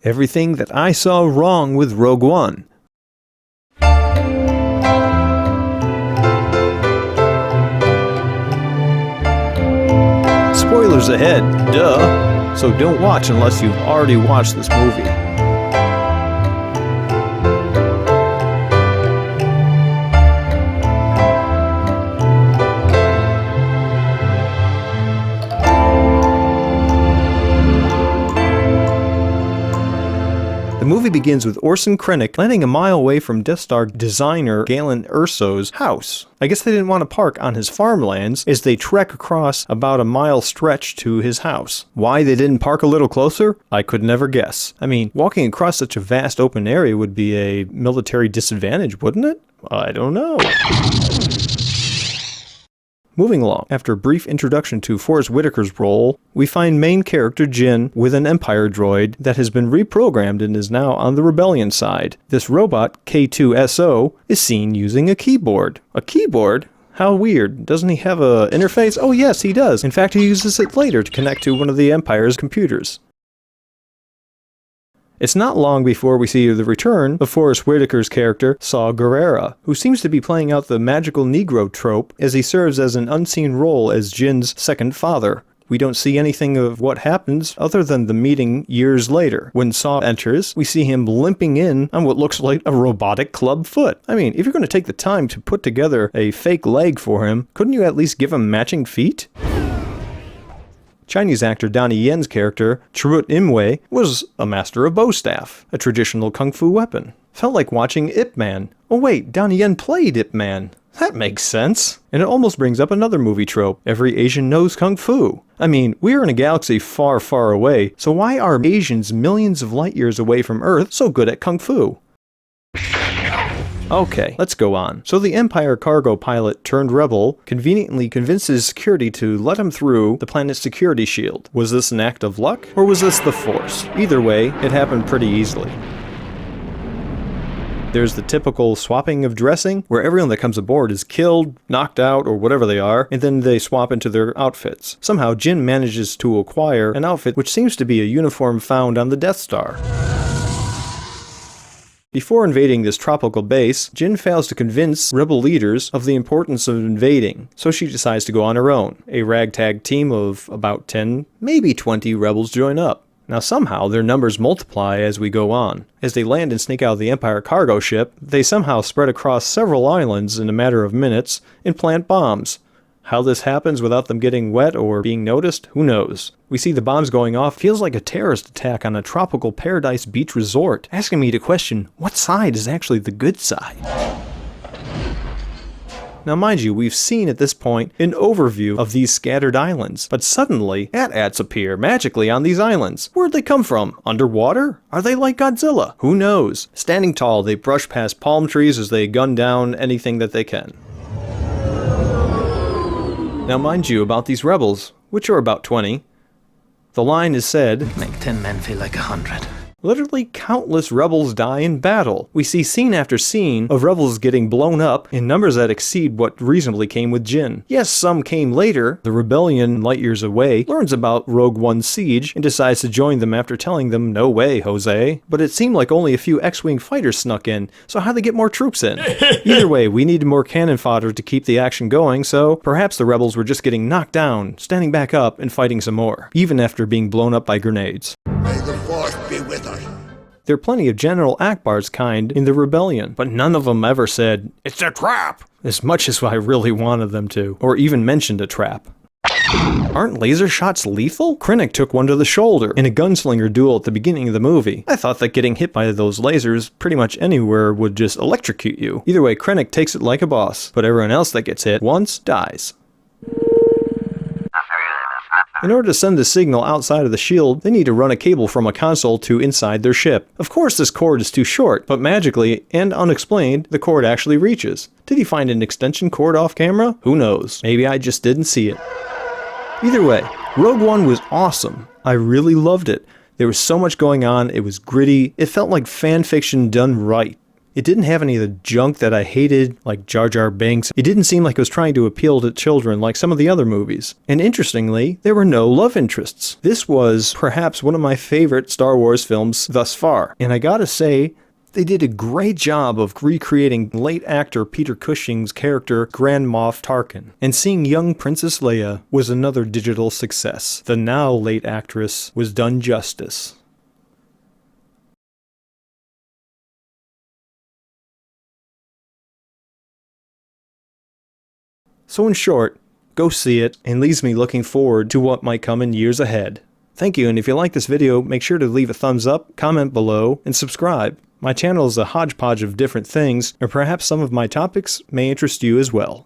Everything that I saw wrong with Rogue One. Spoilers ahead, duh! So don't watch unless you've already watched this movie. The movie begins with Orson Krennic landing a mile away from Death Star designer Galen Erso's house. I guess they didn't want to park on his farmlands as they trek across about a mile stretch to his house. Why they didn't park a little closer? I could never guess. I mean, walking across such a vast open area would be a military disadvantage, wouldn't it? I don't know. Moving along, after a brief introduction to Forrest Whitaker's role, we find main character Jyn with an Empire droid that has been reprogrammed and is now on the Rebellion side. This robot, K2SO, is seen using a keyboard. A keyboard? How weird. Doesn't he have an interface? Oh yes, he does. In fact, he uses it later to connect to one of the Empire's computers. It's not long before we see the return of Forrest Whitaker's character, Saw Gerrera, who seems to be playing out the magical Negro trope as he serves as an unseen role as Jyn's second father. We don't see anything of what happens other than the meeting years later. When Saw enters, we see him limping in on what looks like a robotic club foot. I mean, if you're going to take the time to put together a fake leg for him, couldn't you at least give him matching feet? Chinese actor Donnie Yen's character, Chirrut Imwe, was a master of bow staff, a traditional kung fu weapon. Felt like watching Ip Man. Oh wait, Donnie Yen played Ip Man. That makes sense. And it almost brings up another movie trope. Every Asian knows kung fu. I mean, we are in a galaxy far, far away, so why are Asians millions of light years away from Earth so good at kung fu? Okay, let's go on. So the Empire cargo pilot turned rebel conveniently convinces security to let him through the planet's security shield. Was this an act of luck, or was this the Force? Either way, it happened pretty easily. There's the typical swapping of dressing, where everyone that comes aboard is killed, knocked out, or whatever they are, and then they swap into their outfits. Somehow, Jyn manages to acquire an outfit which seems to be a uniform found on the Death Star. Before invading this tropical base, Jyn fails to convince rebel leaders of the importance of invading, so she decides to go on her own. A ragtag team of about 10, maybe 20 rebels join up. Now somehow their numbers multiply as we go on. As they land and sneak out of the Empire cargo ship, they somehow spread across several islands in a matter of minutes and plant bombs. How this happens without them getting wet or being noticed, who knows? We see the bombs going off, feels like a terrorist attack on a tropical paradise beach resort, asking me to question, what side is actually the good side? Now mind you, we've seen at this point an overview of these scattered islands, but suddenly AT-ATS appear magically on these islands. Where'd they come from? Underwater? Are they like Godzilla? Who knows? Standing tall, they brush past palm trees as they gun down anything that they can. Now mind you, about these rebels, which are about 20, the line is said, "Make 10 men feel like 100. Literally countless rebels die in battle. We see scene after scene of rebels getting blown up in numbers that exceed what reasonably came with Jyn. Yes, some came later. The rebellion, light years away, learns about Rogue One's siege and decides to join them after telling them, no way, Jose. But it seemed like only a few X-Wing fighters snuck in, so how'd they get more troops in? Either way, we needed more cannon fodder to keep the action going, so perhaps the rebels were just getting knocked down, standing back up, and fighting some more, even after being blown up by grenades. May the Force be with us. There are plenty of General Akbar's kind in the rebellion, but none of them ever said, "It's a trap!" as much as I really wanted them to, or even mentioned a trap. Aren't laser shots lethal? Krennic took one to the shoulder in a gunslinger duel at the beginning of the movie. I thought that getting hit by those lasers pretty much anywhere would just electrocute you. Either way, Krennic takes it like a boss, but everyone else that gets hit once dies. In order to send the signal outside of the shield, they need to run a cable from a console to inside their ship. Of course this cord is too short, but magically and unexplained, the cord actually reaches. Did he find an extension cord off camera? Who knows? Maybe I just didn't see it. Either way, Rogue One was awesome. I really loved it. There was so much going on, it was gritty, it felt like fan fiction done right. It didn't have any of the junk that I hated, like Jar Jar Binks. It didn't seem like it was trying to appeal to children like some of the other movies. And interestingly, there were no love interests. This was perhaps one of my favorite Star Wars films thus far. And I gotta say, they did a great job of recreating late actor Peter Cushing's character Grand Moff Tarkin. And seeing young Princess Leia was another digital success. The now late actress was done justice. So in short, go see it, and leaves me looking forward to what might come in years ahead. Thank you, and if you like this video, make sure to leave a thumbs up, comment below, and subscribe. My channel is a hodgepodge of different things, and perhaps some of my topics may interest you as well.